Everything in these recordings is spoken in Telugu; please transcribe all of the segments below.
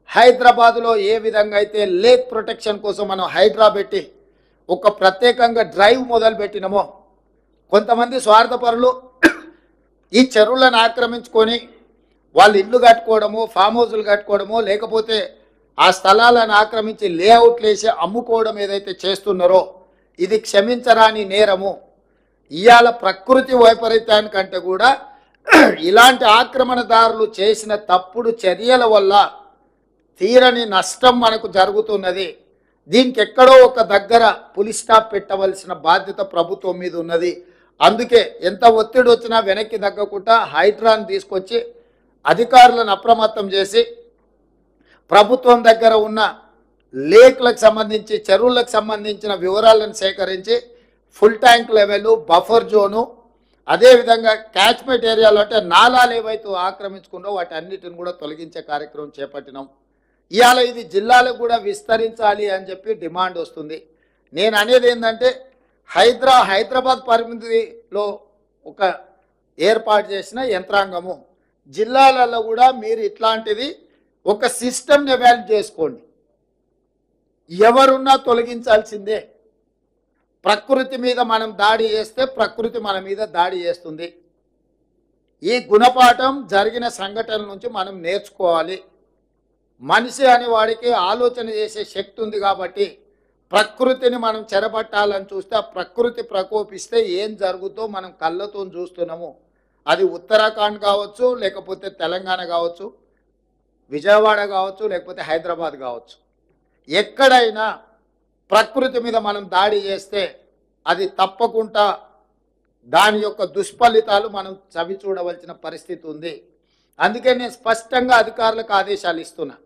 హైదరాబాద్లో ఏ విధంగా అయితే లేక్ ప్రొటెక్షన్ కోసం మనం హైడ్రా పెట్టి ఒక ప్రత్యేకంగా డ్రైవ్ మొదలు పెట్టినామో, కొంతమంది స్వార్థపరులు ఈ చెరువులను ఆక్రమించుకొని వాళ్ళు ఇల్లు కట్టుకోవడము, ఫామ్ హౌజులు కట్టుకోవడము, లేకపోతే ఆ స్థలాలను ఆక్రమించి లేఅవుట్లు వేసి అమ్ముకోవడం ఏదైతే చేస్తున్నారో ఇది క్షమించరాని నేరము. ఇవాళ ప్రకృతి వైపరీత్యానికంటే కూడా ఇలాంటి ఆక్రమణదారులు చేసిన తప్పుడు చర్యల వల్ల తీరని నష్టం మనకు జరుగుతున్నది. దీనికి ఎక్కడో ఒక దగ్గర పులి స్టాప్ పెట్టవలసిన బాధ్యత ప్రభుత్వం మీద ఉన్నది. అందుకే ఎంత ఒత్తిడి వచ్చినా వెనక్కి తగ్గకుండా హైడ్రాను తీసుకొచ్చి అధికారులను అప్రమత్తం చేసి ప్రభుత్వం దగ్గర ఉన్న లేక్లకు సంబంధించి, చెరువులకు సంబంధించిన వివరాలను సేకరించి full tank level, buffer zone, అదేవిధంగా క్యాచ్మెంట్ ఏరియాలో అంటే నాలాలు ఏవైతే ఆక్రమించుకున్నో వాటి అన్నిటిని కూడా తొలగించే కార్యక్రమం చేపట్టినాం. ఇవాళ ఇది జిల్లాలకు కూడా విస్తరించాలి అని చెప్పి డిమాండ్ వస్తుంది. నేను అనేది ఏంటంటే హైదరాబాద్ పరిమితిలో ఒక ఏర్పాటు చేసిన యంత్రాంగము, జిల్లాలలో కూడా మీరు ఇట్లాంటిది ఒక సిస్టమ్ని ఎవాల్యుయేట్ చేసుకోండి. ఎవరున్నా తొలగించాల్సిందే. ప్రకృతి మీద మనం దాడి చేస్తే ప్రకృతి మన మీద దాడి చేస్తుంది. ఈ గుణపాఠం జరిగిన సంఘటనల నుంచి మనం నేర్చుకోవాలి. మనిషి అనే వాడికి ఆలోచన చేసే శక్తి ఉంది కాబట్టి ప్రకృతిని మనం చెరబట్టాలని చూస్తే ఆ ప్రకృతి ప్రకోపిస్తే ఏం జరుగుతో మనం కళ్ళతో చూస్తున్నాము. అది ఉత్తరాఖండ్ కావచ్చు, లేకపోతే తెలంగాణ కావచ్చు, విజయవాడ కావచ్చు, లేకపోతే హైదరాబాద్ కావచ్చు. ఎక్కడైనా ప్రకృతి మీద మనం దాడి చేస్తే అది తప్పకుండా దాని యొక్క దుష్ఫలితాలు మనం చవి చూడవలసిన పరిస్థితి ఉంది. అందుకే నేను స్పష్టంగా అధికారులకు ఆదేశాలు ఇస్తున్నా.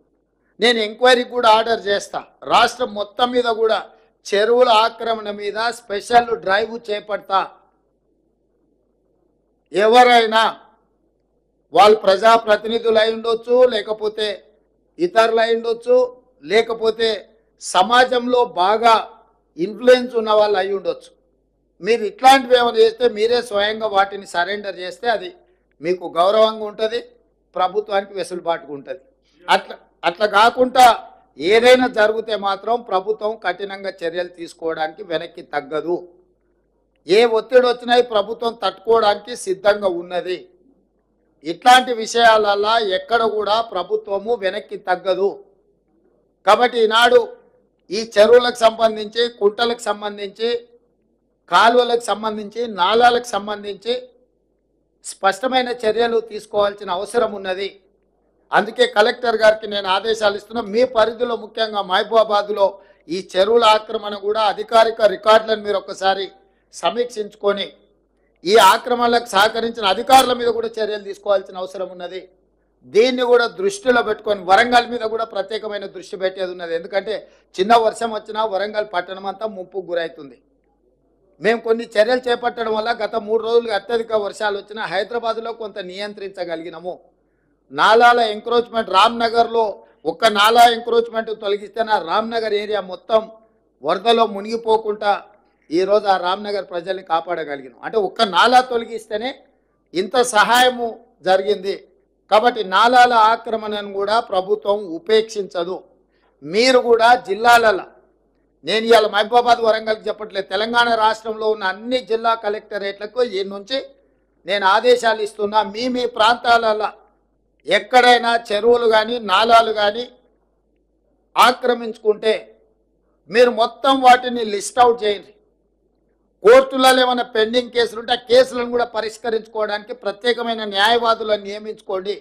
నేను ఎంక్వైరీ కూడా ఆర్డర్ చేస్తా. రాష్ట్రం మొత్తం మీద కూడా చెరువుల ఆక్రమణ మీద స్పెషల్ డ్రైవ్ చేపడతా. ఎవరైనా వాళ్ళు ప్రజాప్రతినిధులు అయి ఉండొచ్చు, లేకపోతే ఇతరులు అయి ఉండొచ్చు, లేకపోతే సమాజంలో బాగా ఇన్ఫ్లుయెన్స్ ఉన్న వాళ్ళు అయి ఉండొచ్చు. మీరు ఇట్లాంటివి ఏమైనా చేస్తే మీరే స్వయంగా వాటిని సరెండర్ చేస్తే అది మీకు గౌరవంగా ఉంటుంది, ప్రభుత్వానికి వెసులుబాటుగా ఉంటుంది. అట్లా కాకుండా ఏదైనా జరిగితే మాత్రం ప్రభుత్వం కఠినంగా చర్యలు తీసుకోవడానికి వెనక్కి తగ్గదు. ఏ ఒత్తిడి వచ్చినాయి ప్రభుత్వం తట్టుకోవడానికి సిద్ధంగా ఉన్నది. ఇట్లాంటి విషయాలల్లో ఎక్కడ కూడా ప్రభుత్వము వెనక్కి తగ్గదు. కాబట్టి ఈనాడు ఈ చెరువులకు సంబంధించి, కుంటలకు సంబంధించి, కాలువలకు సంబంధించి, నాలాలకు సంబంధించి స్పష్టమైన చర్యలు తీసుకోవాల్సిన అవసరం ఉన్నది. అందుకే కలెక్టర్ గారికి నేను ఆదేశాలు ఇస్తున్నా. మీ పరిధిలో ముఖ్యంగా మహబూబాబాద్లో ఈ చెరువుల ఆక్రమణ కూడా అధికారిక రికార్డులను మీరు ఒక్కసారి సమీక్షించుకొని ఈ ఆక్రమణలకు సహకరించిన అధికారుల మీద కూడా చర్యలు తీసుకోవాల్సిన అవసరం ఉన్నది. దీన్ని కూడా దృష్టిలో పెట్టుకొని వరంగల్ మీద కూడా ప్రత్యేకమైన దృష్టి పెట్టేది ఉన్నది. ఎందుకంటే చిన్న వర్షం వచ్చినా వరంగల్ పట్టణం అంతా ముంపుకు గురవుతుంది. మేము కొన్ని చర్యలు చేపట్టడం వల్ల గత 3 రోజులుగా అత్యధిక వర్షాలు వచ్చినా హైదరాబాద్లో కొంత నియంత్రించగలిగినాము. నాలాల ఎంక్రోచ్మెంట్ రామ్నగర్లో ఒక్క నాలా ఎంక్రోచ్మెంట్ తొలగిస్తే నా రామ్నగర్ ఏరియా మొత్తం వరదలో మునిగిపోకుండా ఈరోజు ఆ రామ్నగర్ ప్రజల్ని కాపాడగలిగినాం. అంటే ఒక్క నాలా తొలగిస్తేనే ఇంత సహాయము జరిగింది. కాబట్టి నాలాల ఆక్రమణను కూడా ప్రభుత్వం ఉపేక్షించదు. మీరు కూడా జిల్లాలలో, నేను ఇవాళ మహబూబాబాద్ వరంగల్కి చెప్పట్లేదు, తెలంగాణ రాష్ట్రంలో ఉన్న అన్ని జిల్లా కలెక్టరేట్లకు ఈ నుంచి నేను ఆదేశాలు ఇస్తున్నా. మీ ప్రాంతాలలో ఎక్కడైనా చెరువులు కానీ నాలాలు కానీ ఆక్రమించుకుంటే మీరు మొత్తం వాటిని లిస్ట్ అవుట్ చేయండి. కోర్టులలో ఏమైనా పెండింగ్ కేసులు ఉంటే ఆ కేసులను కూడా పరిష్కరించుకోవడానికి ప్రత్యేకమైన న్యాయవాదులను నియమించుకోండి.